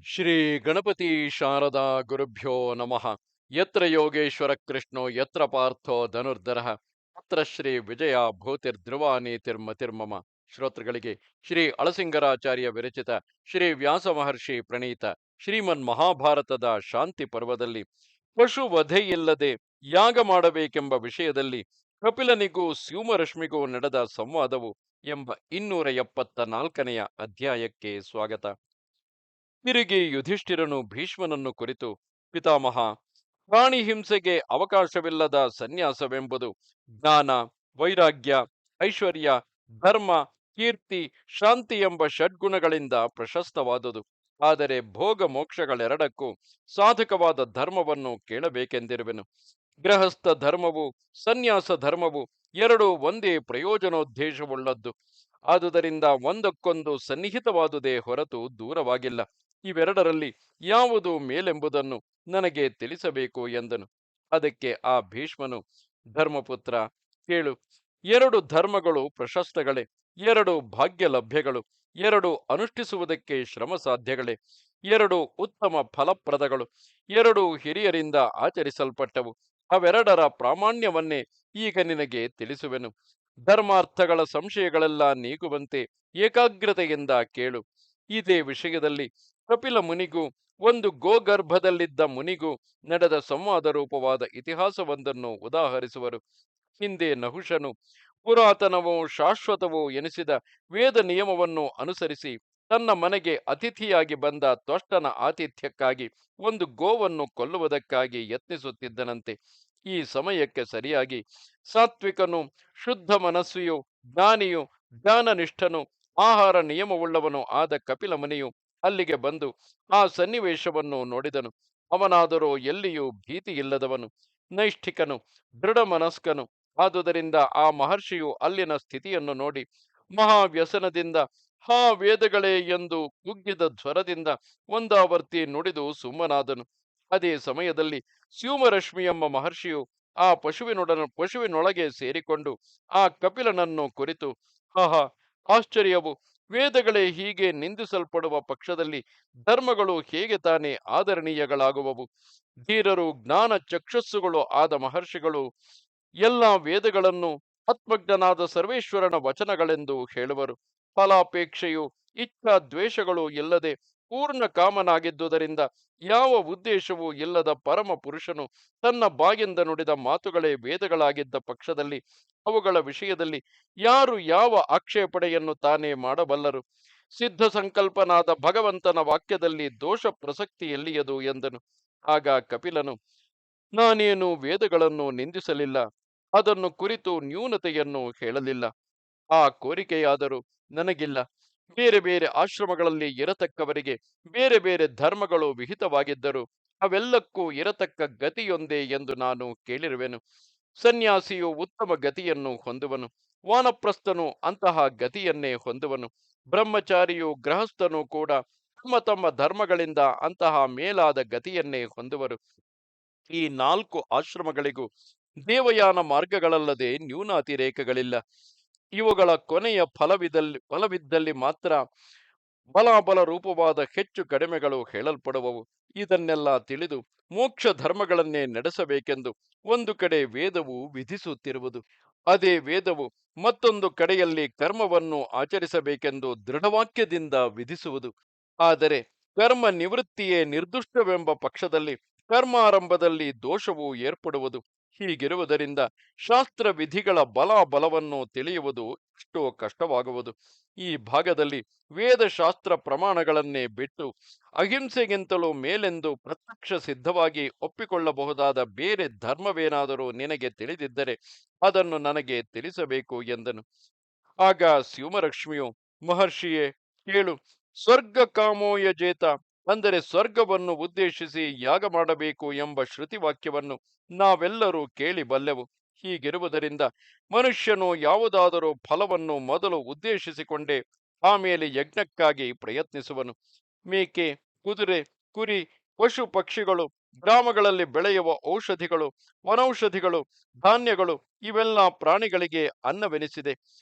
ಶ್ರೀ ಗಣಪತಿ ಶಾರದಾ ಗುರುಭ್ಯೋ ನಮಃ. ಯತ್ರ ಯೋಗೇಶ್ವರ ಕೃಷ್ಣೋ ಯತ್ರ ಪಾರ್ಥೋ ಧನುರ್ಧರಃ ತತ್ರ ಶ್ರೀ ವಿಜಯ ಭೂತಿರ್ಧ್ರುವ ನೀತಿರ್ಮತಿರ್ಮಮ. ಶ್ರೋತೃಗಳಿಗೆ ಶ್ರೀ ಅಳಸಿಂಗರಾಚಾರ್ಯ ವಿರಚಿತ ಶ್ರೀ ವ್ಯಾಸ ಮಹರ್ಷಿ ಪ್ರಣೀತ ಶ್ರೀಮನ್ ಮಹಾಭಾರತದ ಶಾಂತಿ ಪರ್ವದಲ್ಲಿ ಪಶು ವಧೆಯಿಲ್ಲದೆ ಯಾಗ ಮಾಡಬೇಕೆಂಬ ವಿಷಯದಲ್ಲಿ ಕಪಿಲನಿಗೂ ಸ್ಯೂಮರಶ್ಮಿಗೂ ನಡೆದ ಸಂವಾದವು ಎಂಬ 274ನೆಯ ಅಧ್ಯಾಯಕ್ಕೆ ಸ್ವಾಗತ. ತಿರುಗಿ ಯುಧಿಷ್ಠಿರನು ಭೀಷ್ಮನನ್ನು ಕುರಿತು, ಪಿತಾಮಹ, ಪ್ರಾಣಿ ಹಿಂಸೆಗೆ ಅವಕಾಶವಿಲ್ಲದ ಸನ್ಯಾಸವೆಂಬುದು ಜ್ಞಾನ, ವೈರಾಗ್ಯ, ಐಶ್ವರ್ಯ, ಧರ್ಮ, ಕೀರ್ತಿ, ಶಾಂತಿ ಎಂಬ ಷಡ್ಗುಣಗಳಿಂದ ಪ್ರಶಸ್ತವಾದುದು. ಆದರೆ ಭೋಗ ಮೋಕ್ಷಗಳೆರಡಕ್ಕೂ ಸಾಧಕವಾದ ಧರ್ಮವನ್ನು ಕೇಳಬೇಕೆಂದಿರುವೆನು. ಗೃಹಸ್ಥ ಧರ್ಮವು ಸನ್ಯಾಸ ಧರ್ಮವು ಎರಡೂ ಒಂದೇ ಪ್ರಯೋಜನೋದ್ದೇಶವುಳ್ಳದ್ದು. ಆದುದರಿಂದ ಒಂದಕ್ಕೊಂದು ಸನ್ನಿಹಿತವಾದುದೇ ಹೊರತು ದೂರವಾಗಿಲ್ಲ. ಇವೆರಡರಲ್ಲಿ ಯಾವುದು ಮೇಲೆಂಬುದನ್ನು ನನಗೆ ತಿಳಿಸಬೇಕು ಎಂದನು. ಅದಕ್ಕೆ ಆ ಭೀಷ್ಮನು, ಧರ್ಮಪುತ್ರ, ಕೇಳು. ಎರಡು ಧರ್ಮಗಳು ಪ್ರಶಸ್ತಗಳೇ, ಎರಡು ಭಾಗ್ಯ ಲಭ್ಯಗಳು, ಎರಡು ಅನುಷ್ಠಿಸುವುದಕ್ಕೆ ಶ್ರಮ ಸಾಧ್ಯಗಳೇ, ಎರಡು ಉತ್ತಮ ಫಲಪ್ರದಗಳು, ಎರಡು ಹಿರಿಯರಿಂದ ಆಚರಿಸಲ್ಪಟ್ಟವು. ಅವೆರಡರ ಪ್ರಾಮಾಣ್ಯವನ್ನೇ ಈಗ ನಿನಗೆ ತಿಳಿಸುವೆನು. ಧರ್ಮಾರ್ಥಗಳ ಸಂಶಯಗಳೆಲ್ಲ ನೀಗುವಂತೆ ಏಕಾಗ್ರತೆಯಿಂದ ಕೇಳು. ಇದೇ ವಿಷಯದಲ್ಲಿ ಕಪಿಲ ಮುನಿಗೂ ಒಂದು ಗೋಗರ್ಭದಲ್ಲಿದ್ದ ಮುನಿಗೂ ನಡೆದ ಸಂವಾದ ರೂಪವಾದ ಇತಿಹಾಸವೊಂದನ್ನು ಉದಾಹರಿಸುವರು. ಹಿಂದೆ ನಹುಷನು ಪುರಾತನವೂ ಶಾಶ್ವತವೂ ಎನಿಸಿದ ವೇದ ನಿಯಮವನ್ನು ಅನುಸರಿಸಿ ತನ್ನ ಮನೆಗೆ ಅತಿಥಿಯಾಗಿ ಬಂದ ತ್ವಷ್ಟನ ಆತಿಥ್ಯಕ್ಕಾಗಿ ಒಂದು ಗೋವನ್ನು ಕೊಲ್ಲುವುದಕ್ಕಾಗಿ ಯತ್ನಿಸುತ್ತಿದ್ದನಂತೆ. ಈ ಸಮಯಕ್ಕೆ ಸರಿಯಾಗಿ ಸಾತ್ವಿಕನು, ಶುದ್ಧ ಮನಸ್ವಿಯು, ಜ್ಞಾನಿಯು, ಜ್ಞಾನನಿಷ್ಠನು, ಆಹಾರ ನಿಯಮವುಳ್ಳವನು ಆದ ಕಪಿಲ ಮುನಿಯು ಅಲ್ಲಿಗೆ ಬಂದು ಆ ಸನ್ನಿವೇಶವನ್ನು ನೋಡಿದನು. ಅವನಾದರೂ ಎಲ್ಲಿಯೂ ಭೀತಿಯಿಲ್ಲದವನು, ನೈಷ್ಠಿಕನು, ದೃಢ ಮನಸ್ಕನು. ಆದುದರಿಂದ ಆ ಮಹರ್ಷಿಯು ಅಲ್ಲಿನ ಸ್ಥಿತಿಯನ್ನು ನೋಡಿ ಮಹಾವ್ಯಸನದಿಂದ, ಹಾ ವೇದಗಳೇ ಎಂದು ಕುಗ್ಗಿದ ಜ್ವರದಿಂದ ಒಂದಾವರ್ತಿ ನುಡಿದು ಸುಮ್ಮನಾದನು. ಅದೇ ಸಮಯದಲ್ಲಿ ಸ್ಯೂಮರಶ್ಮಿ ಎಂಬ ಮಹರ್ಷಿಯು ಆ ಪಶುವಿನೊಳಗೆ ಸೇರಿಕೊಂಡು ಆ ಕಪಿಲನನ್ನು ಕುರಿತು, ಆಹಾ, ಆಶ್ಚರ್ಯವು! ವೇದಗಳೇ ಹೀಗೆ ನಿಂದಿಸಲ್ಪಡುವ ಪಕ್ಷದಲ್ಲಿ ಧರ್ಮಗಳು ಹೇಗೆ ತಾನೇ ಆದರಣೀಯಗಳಾಗುವವು? ಧೀರರು, ಜ್ಞಾನ ಚಕ್ಷಸ್ಸುಗಳು ಆದ ಮಹರ್ಷಿಗಳು ಎಲ್ಲ ವೇದಗಳನ್ನು ಆತ್ಮಜ್ಞನಾದ ಸರ್ವೇಶ್ವರನ ವಚನಗಳೆಂದು ಹೇಳುವರು. ಫಲಾಪೇಕ್ಷೆಯು, ಇಚ್ಛಾ ದ್ವೇಷಗಳು ಇಲ್ಲದೆ ಪೂರ್ಣ ಕಾಮನಾಗಿದ್ದುದರಿಂದ ಯಾವ ಉದ್ದೇಶವೂ ಇಲ್ಲದ ಪರಮ ಪುರುಷನು ತನ್ನ ಬಾಯಿಂದ ನುಡಿದ ಮಾತುಗಳೇ ವೇದಗಳಾಗಿದ್ದ ಪಕ್ಷದಲ್ಲಿ ಅವುಗಳ ವಿಷಯದಲ್ಲಿ ಯಾರು ಯಾವ ಆಕ್ಷೇಪಣೆಯನ್ನು ತಾನೇ ಮಾಡಬಲ್ಲರು? ಸಿದ್ಧ ಸಂಕಲ್ಪನಾದ ಭಗವಂತನ ವಾಕ್ಯದಲ್ಲಿ ದೋಷ ಪ್ರಸಕ್ತಿ ಎಲ್ಲಿಯದು ಎಂದನು. ಆಗ ಕಪಿಲನು, ನಾನೇನು ವೇದಗಳನ್ನು ನಿಂದಿಸಲಿಲ್ಲ, ಅದನ್ನು ಕುರಿತು ನ್ಯೂನತೆಯನ್ನು ಹೇಳಲಿಲ್ಲ. ಆ ಕೋರಿಕೆಯಾದರೂ ನನಗಿಲ್ಲ. ಬೇರೆ ಬೇರೆ ಆಶ್ರಮಗಳಲ್ಲಿ ಇರತಕ್ಕವರಿಗೆ ಬೇರೆ ಬೇರೆ ಧರ್ಮಗಳು ವಿಹಿತವಾಗಿದ್ದರೂ ಅವೆಲ್ಲಕ್ಕೂ ಇರತಕ್ಕ ಗತಿಯೊಂದೇ ಎಂದು ನಾನು ಕೇಳಿರುವೆನು. ಸನ್ಯಾಸಿಯು ಉತ್ತಮ ಗತಿಯನ್ನು ಹೊಂದುವನು, ವಾನಪ್ರಸ್ಥನು ಅಂತಹ ಗತಿಯನ್ನೇ ಹೊಂದುವನು. ಬ್ರಹ್ಮಚಾರಿಯು, ಗೃಹಸ್ಥನೂ ಕೂಡ ತಮ್ಮ ತಮ್ಮ ಧರ್ಮಗಳಿಂದ ಅಂತಹ ಮೇಲಾದ ಗತಿಯನ್ನೇ ಹೊಂದುವರು. ಈ ನಾಲ್ಕು ಆಶ್ರಮಗಳಿಗೂ ದೇವಯಾನ ಮಾರ್ಗಗಳಲ್ಲದೆ ನ್ಯೂನಾತಿರೇಕಗಳಿಲ್ಲ. ಇವುಗಳ ಕೊನೆಯ ಫಲವಿದ್ದಲ್ಲಿ ಮಾತ್ರ ಬಲಾಬಲ ರೂಪವಾದ ಹೆಚ್ಚು ಕಡಿಮೆಗಳು ಹೇಳಲ್ಪಡುವವು. ಇದನ್ನೆಲ್ಲ ತಿಳಿದು ಮೋಕ್ಷ ಧರ್ಮಗಳನ್ನೇ ನಡೆಸಬೇಕೆಂದು ಒಂದು ಕಡೆ ವೇದವು ವಿಧಿಸುತ್ತಿರುವುದು. ಅದೇ ವೇದವು ಮತ್ತೊಂದು ಕಡೆಯಲ್ಲಿ ಕರ್ಮವನ್ನು ಆಚರಿಸಬೇಕೆಂದು ದೃಢವಾಕ್ಯದಿಂದ ವಿಧಿಸುವುದು. ಆದರೆ ಕರ್ಮ ನಿವೃತ್ತಿಯೇ ನಿರ್ದುಷ್ಟವೆಂಬ ಪಕ್ಷದಲ್ಲಿ ಕರ್ಮಾರಂಭದಲ್ಲಿ ದೋಷವು ಏರ್ಪಡುವುದು. ಹೀಗಿರುವುದರಿಂದ ಶಾಸ್ತ್ರ ವಿಧಿಗಳ ಬಲಾಬಲವನ್ನು ತಿಳಿಯುವುದು ಎಷ್ಟೋ ಕಷ್ಟವಾಗುವುದು. ಈ ಭಾಗದಲ್ಲಿ ವೇದಶಾಸ್ತ್ರ ಪ್ರಮಾಣಗಳನ್ನೇ ಬಿಟ್ಟು ಅಹಿಂಸೆಗಿಂತಲೂ ಮೇಲೆಂದು ಪ್ರತ್ಯಕ್ಷ ಸಿದ್ಧವಾಗಿ ಒಪ್ಪಿಕೊಳ್ಳಬಹುದಾದ ಬೇರೆ ಧರ್ಮವೇನಾದರೂ ನಿನಗೆ ತಿಳಿದಿದ್ದರೆ ಅದನ್ನು ನನಗೆ ತಿಳಿಸಬೇಕು ಎಂದನು. ಆಗ ಸ್ಯೂಮರಕ್ಷ್ಮಿಯು, ಮಹರ್ಷಿಯೇ, ಕೇಳು. ಸ್ವರ್ಗ ಕಾಮೋಯ ಜೇತ, ಅಂದರೆ ಸ್ವರ್ಗವನ್ನು ಉದ್ದೇಶಿಸಿ ಯಾಗ ಮಾಡಬೇಕು ಎಂಬ ಶ್ರುತಿವಾಕ್ಯವನ್ನು ನಾವೆಲ್ಲರೂ ಕೇಳಿ ಬಲ್ಲೆವು. ಹೀಗಿರುವುದರಿಂದ ಮನುಷ್ಯನು ಯಾವುದಾದರೂ ಫಲವನ್ನು ಮೊದಲು ಉದ್ದೇಶಿಸಿಕೊಂಡೇ ಆಮೇಲೆ ಯಜ್ಞಕ್ಕಾಗಿ ಪ್ರಯತ್ನಿಸುವನು. ಮೇಕೆ, ಕುದುರೆ, ಕುರಿ, ಪಶು ಪಕ್ಷಿಗಳು, ಗ್ರಾಮಗಳಲ್ಲಿ ಬೆಳೆಯುವ ಔಷಧಿಗಳು, ವನೌಷಧಿಗಳು, ಧಾನ್ಯಗಳು ಇವೆಲ್ಲ ಪ್ರಾಣಿಗಳಿಗೆ ಅನ್ನವೆನಿಸಿದೆ.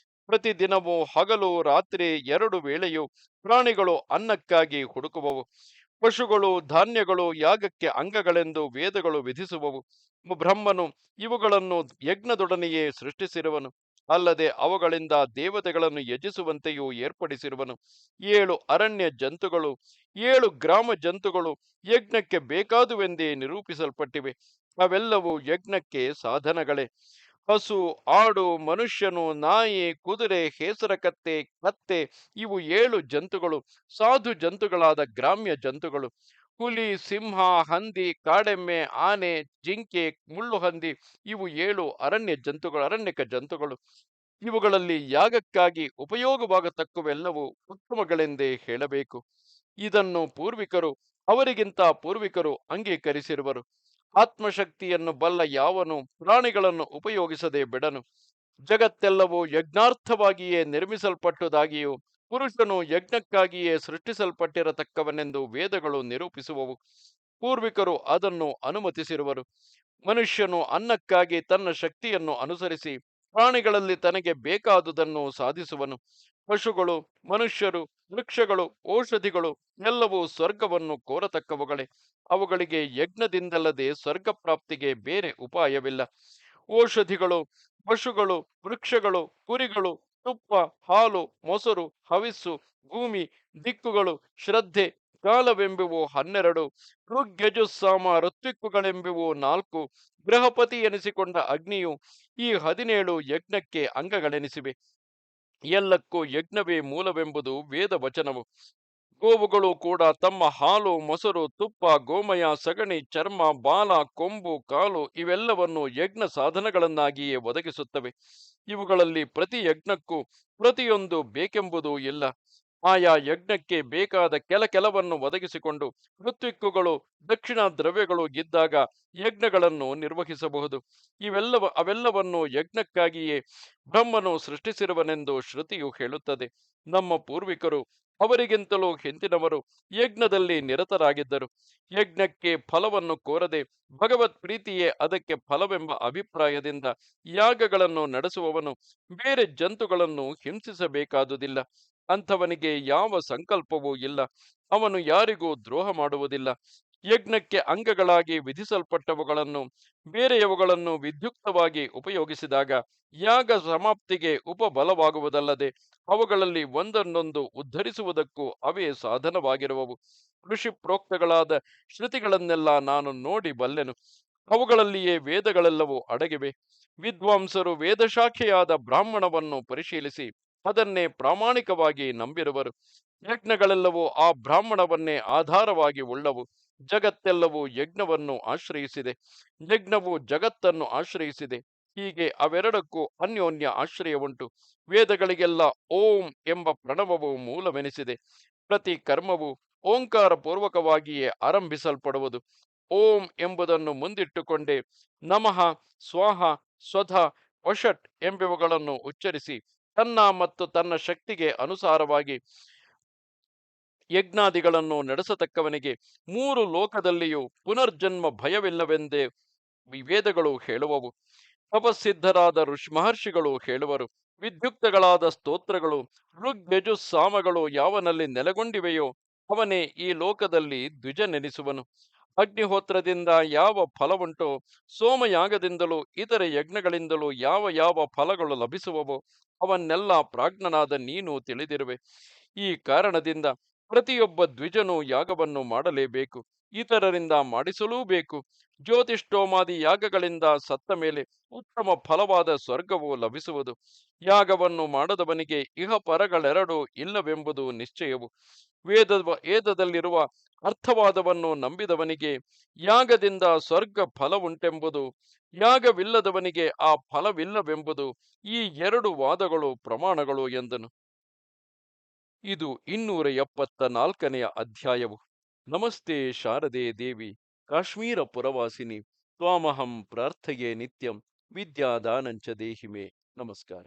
ಪ್ರತಿದಿನವೂ ಹಗಲು ರಾತ್ರಿ ಎರಡು ವೇಳೆಯೂ ಪ್ರಾಣಿಗಳು ಅನ್ನಕ್ಕಾಗಿ ಹುಡುಕುವವು. ಪಶುಗಳು ಧಾನ್ಯಗಳು ಯಾಗಕ್ಕೆ ಅಂಗಗಳೆಂದು ವೇದಗಳು ವಿಧಿಸುವವು. ಬ್ರಹ್ಮನು ಇವುಗಳನ್ನು ಯಜ್ಞದೊಡನೆಯೇ ಸೃಷ್ಟಿಸಿರುವನು. ಅಲ್ಲದೆ ಅವುಗಳಿಂದ ದೇವತೆಗಳನ್ನು ಯಜಿಸುವಂತೆಯೂ ಏರ್ಪಡಿಸಿರುವನು. 7 ಅರಣ್ಯ ಜಂತುಗಳು, 7 ಗ್ರಾಮ ಜಂತುಗಳು ಯಜ್ಞಕ್ಕೆ ಬೇಕಾದುವೆಂದೇ ನಿರೂಪಿಸಲ್ಪಟ್ಟಿವೆ. ಅವೆಲ್ಲವೂ ಯಜ್ಞಕ್ಕೆ ಸಾಧನಗಳೇ. ಹಸು, ಆಡು, ಮನುಷ್ಯನು, ನಾಯಿ, ಕುದುರೆ, ಹೇಸರಕತ್ತೆ, ಕತ್ತೆ, ಇವು 7 ಜಂತುಗಳು ಸಾಧು ಜಂತುಗಳಾದ ಗ್ರಾಮ್ಯ ಜಂತುಗಳು. ಹುಲಿ, ಸಿಂಹ, ಹಂದಿ, ಕಾಡೆಮ್ಮೆ, ಆನೆ, ಜಿಂಕೆ, ಮುಳ್ಳುಹಂದಿ, ಇವು 7 ಅರಣ್ಯಕ ಜಂತುಗಳು. ಇವುಗಳಲ್ಲಿ ಯಾಗಕ್ಕಾಗಿ ಉಪಯೋಗವಾಗತಕ್ಕವೆಲ್ಲವೂ ಉತ್ತಮಗಳೆಂದೇ ಹೇಳಬೇಕು. ಇದನ್ನು ಅವರಿಗಿಂತ ಪೂರ್ವಿಕರು ಅಂಗೀಕರಿಸಿರುವರು. ಆತ್ಮಶಕ್ತಿಯನ್ನು ಬಲ್ಲ ಯಾವನು ಪ್ರಾಣಿಗಳನ್ನು ಉಪಯೋಗಿಸದೆ ಬಿಡನು. ಜಗತ್ತೆಲ್ಲವೂ ಯಜ್ಞಾರ್ಥವಾಗಿಯೇ ನಿರ್ಮಿಸಲ್ಪಟ್ಟುದಾಗಿಯೂ ಪುರುಷನು ಯಜ್ಞಕ್ಕಾಗಿಯೇ ಸೃಷ್ಟಿಸಲ್ಪಟ್ಟಿರತಕ್ಕವನೆಂದು ವೇದಗಳು ನಿರೂಪಿಸುವವು. ಪೂರ್ವಿಕರು ಅದನ್ನು ಅನುಮತಿಸಿರುವರು. ಮನುಷ್ಯನು ಅನ್ನಕ್ಕಾಗಿ ತನ್ನ ಶಕ್ತಿಯನ್ನು ಅನುಸರಿಸಿ ಪ್ರಾಣಿಗಳಲ್ಲಿ ತನಗೆ ಬೇಕಾದುದನ್ನು ಸಾಧಿಸುವನು. ಪಶುಗಳು, ಮನುಷ್ಯರು, ವೃಕ್ಷಗಳು, ಔಷಧಿಗಳು ಎಲ್ಲವೂ ಸ್ವರ್ಗವನ್ನು ಕೋರತಕ್ಕವುಗಳೇ. ಅವುಗಳಿಗೆ ಯಜ್ಞದಿಂದಲ್ಲದೆ ಸ್ವರ್ಗ ಪ್ರಾಪ್ತಿಗೆ ಬೇರೆ ಉಪಾಯವಿಲ್ಲ. ಔಷಧಿಗಳು, ಪಶುಗಳು, ವೃಕ್ಷಗಳು, ಕುರಿಗಳು, ತುಪ್ಪ, ಹಾಲು, ಮೊಸರು, ಹವಿಸ್ಸು, ಭೂಮಿ, ದಿಕ್ಕುಗಳು, ಶ್ರದ್ಧೆ, ಕಾಲವೆಂಬುವು 12, ಋಗ್ಯಜುಸ್ಸಾಮ ಋತ್ವಿಕ್ಕುಗಳೆಂಬುವು 4, ಗೃಹಪತಿ ಎನಿಸಿಕೊಂಡ ಅಗ್ನಿಯು ಈ 17 ಯಜ್ಞಕ್ಕೆ ಅಂಗಗಳೆನಿಸಿವೆ. ಎಲ್ಲಕ್ಕೂ ಯಜ್ಞವೇ ಮೂಲವೆಂಬುದು ವೇದ ವಚನವು. ಗೋವುಗಳು ಕೂಡ ತಮ್ಮ ಹಾಲು, ಮೊಸರು, ತುಪ್ಪ, ಗೋಮಯ, ಸಗಣಿ, ಚರ್ಮ, ಬಾಲ, ಕೊಂಬು, ಕಾಲು ಇವೆಲ್ಲವನ್ನು ಯಜ್ಞ ಸಾಧನಗಳನ್ನಾಗಿಯೇ ಒದಗಿಸುತ್ತವೆ. ಇವುಗಳಲ್ಲಿ ಪ್ರತಿ ಯಜ್ಞಕ್ಕೂ ಪ್ರತಿಯೊಂದು ಬೇಕೆಂಬುದೂ ಇಲ್ಲ. ಆಯಾ ಯಜ್ಞಕ್ಕೆ ಬೇಕಾದ ಕೆಲವನ್ನು ಒದಗಿಸಿಕೊಂಡು ಋತ್ವಿಕ್ಕುಗಳು ದಕ್ಷಿಣ ದ್ರವ್ಯಗಳು ಇದ್ದಾಗ ಯಜ್ಞಗಳನ್ನು ನಿರ್ವಹಿಸಬಹುದು. ಅವೆಲ್ಲವನ್ನು ಯಜ್ಞಕ್ಕಾಗಿಯೇ ಬ್ರಹ್ಮನು ಸೃಷ್ಟಿಸಿರುವನೆಂದು ಶ್ರುತಿಯು ಹೇಳುತ್ತದೆ. ನಮ್ಮ ಪೂರ್ವಿಕರು ಅವರಿಗಿಂತಲೂ ಹಿಂದಿನವರು ಯಜ್ಞದಲ್ಲಿ ನಿರತರಾಗಿದ್ದರು. ಯಜ್ಞಕ್ಕೆ ಫಲವನ್ನು ಕೋರದೆ ಭಗವತ್ ಪ್ರೀತಿಯೇ ಅದಕ್ಕೆ ಫಲವೆಂಬ ಅಭಿಪ್ರಾಯದಿಂದ ಯಾಗಗಳನ್ನು ನಡೆಸುವವನು ಬೇರೆ ಜಂತುಗಳನ್ನು ಹಿಂಸಿಸಬೇಕಾದುದಿಲ್ಲ. ಅಂಥವನಿಗೆ ಯಾವ ಸಂಕಲ್ಪವೂ ಇಲ್ಲ. ಅವನು ಯಾರಿಗೂ ದ್ರೋಹ ಮಾಡುವುದಿಲ್ಲ. ಯಜ್ಞಕ್ಕೆ ಅಂಗಗಳಾಗಿ ವಿಧಿಸಲ್ಪಟ್ಟವುಗಳನ್ನು ಬೇರೆಯವುಗಳನ್ನು ವಿದ್ಯುಕ್ತವಾಗಿ ಉಪಯೋಗಿಸಿದಾಗ ಯಾಗ ಸಮಾಪ್ತಿಗೆ ಉಪಬಲವಾಗುವುದಲ್ಲದೆ ಅವುಗಳಲ್ಲಿ ಒಂದನ್ನೊಂದು ಉದ್ಧರಿಸುವುದಕ್ಕೂ ಅವೇ ಸಾಧನವಾಗಿರುವವು. ಋಷಿ ಪ್ರೋಕ್ತಗಳಾದ ಶ್ರುತಿಗಳನ್ನೆಲ್ಲ ನಾನು ನೋಡಿ ಬಲ್ಲೆನು. ಅವುಗಳಲ್ಲಿಯೇ ವೇದಗಳೆಲ್ಲವೂ ಅಡಗಿವೆ. ವಿದ್ವಾಂಸರು ವೇದಶಾಖೆಯಾದ ಬ್ರಾಹ್ಮಣವನ್ನು ಪರಿಶೀಲಿಸಿ ಅದನ್ನೇ ಪ್ರಾಮಾಣಿಕವಾಗಿ ನಂಬಿರುವರು. ಯಜ್ಞಗಳೆಲ್ಲವೂ ಆ ಬ್ರಾಹ್ಮಣವನ್ನೇ ಆಧಾರವಾಗಿ ಉಳ್ಳವು. ಜಗತ್ತೆಲ್ಲವೂ ಯಜ್ಞವನ್ನು ಆಶ್ರಯಿಸಿದೆ. ಯಜ್ಞವು ಜಗತ್ತನ್ನು ಆಶ್ರಯಿಸಿದೆ. ಹೀಗೆ ಅವೆರಡಕ್ಕೂ ಅನ್ಯೋನ್ಯ ಆಶ್ರಯ ಉಂಟು. ವೇದಗಳಿಗೆಲ್ಲ ಓಂ ಎಂಬ ಪ್ರಣವವು ಮೂಲವೆನಿಸಿದೆ. ಪ್ರತಿ ಕರ್ಮವು ಓಂಕಾರ ಪೂರ್ವಕವಾಗಿಯೇ ಆರಂಭಿಸಲ್ಪಡುವುದು. ಓಂ ಎಂಬುದನ್ನು ಮುಂದಿಟ್ಟುಕೊಂಡೇ ನಮಃ, ಸ್ವಾಹ, ಸ್ವಧ, ವಷಟ್ ಎಂಬುವುಗಳನ್ನು ಉಚ್ಚರಿಸಿ ತನ್ನ ಮತ್ತು ತನ್ನ ಶಕ್ತಿಗೆ ಅನುಸಾರವಾಗಿ ಯಜ್ಞಾದಿಗಳನ್ನು ನಡೆಸತಕ್ಕವನಿಗೆ 3 ಲೋಕದಲ್ಲಿಯೂ ಪುನರ್ಜನ್ಮ ಭಯವಿಲ್ಲವೆಂದೇ ವೇದಗಳು ಹೇಳುವವು. ತಪಸ್ಸಿದ್ಧರಾದ ಮಹರ್ಷಿಗಳು ಹೇಳುವರು. ವಿದ್ಯುಕ್ತಗಳಾದ ಸ್ತೋತ್ರಗಳು ಋಗ್ಯಜುಸ್ಸಾಮಗಳು ಯಾವನಲ್ಲಿ ನೆಲೆಗೊಂಡಿವೆಯೋ ಅವನೇ ಈ ಲೋಕದಲ್ಲಿ ದ್ವಿಜನೆನಿಸುವನು. ಅಗ್ನಿಹೋತ್ರದಿಂದ ಯಾವ ಫಲವುಂಟೋ ಸೋಮಯಾಗದಿಂದಲೂ ಇತರೆ ಯಜ್ಞಗಳಿಂದಲೂ ಯಾವ ಫಲಗಳು ಲಭಿಸುವವೋ ಅವನ್ನೆಲ್ಲ ಪ್ರಾಜ್ಞನಾದ ನೀನು ತಿಳಿದಿರುವೆ. ಈ ಕಾರಣದಿಂದ ಪ್ರತಿಯೊಬ್ಬ ದ್ವಿಜನು ಯಾಗವನ್ನು ಮಾಡಲೇಬೇಕು, ಇತರರಿಂದ ಮಾಡಿಸಲೂಬೇಕು. ಜ್ಯೋತಿಷ್ಠೋಮಾದಿ ಯಾಗಗಳಿಂದ ಸತ್ತ ಮೇಲೆ ಉತ್ತಮ ಫಲವಾದ ಸ್ವರ್ಗವು ಲಭಿಸುವುದು. ಯಾಗವನ್ನು ಮಾಡದವನಿಗೆ ಇಹಪರಗಳೆರಡೂ ಇಲ್ಲವೆಂಬುದು ನಿಶ್ಚಯವು. ವೇದದಲ್ಲಿರುವ ಅರ್ಥವಾದವನ್ನು ನಂಬಿದವನಿಗೆ ಯಾಗದಿಂದ ಸ್ವರ್ಗ ಫಲವುಂಟೆಂಬುದು, ಯಾಗವಿಲ್ಲದವನಿಗೆ ಆ ಫಲವಿಲ್ಲವೆಂಬುದು ಈ 2 ವಾದಗಳು ಪ್ರಮಾಣಗಳು ಎಂದನು. ಇದು 274ನೆಯ ಅಧ್ಯಾಯವು. ನಮಸ್ತೆ ಶಾರದೆ ದೇವಿ, ಕಾಶ್ಮೀರ ಪುರವಾಸಿನಿ, ತ್ವಾಮಹಂ ಪ್ರಾರ್ಥಯೇ ನಿತ್ಯಂ, ವಿದ್ಯಾದಾನಂಚ ದೇಹಿಮೆ. ನಮಸ್ಕಾರ.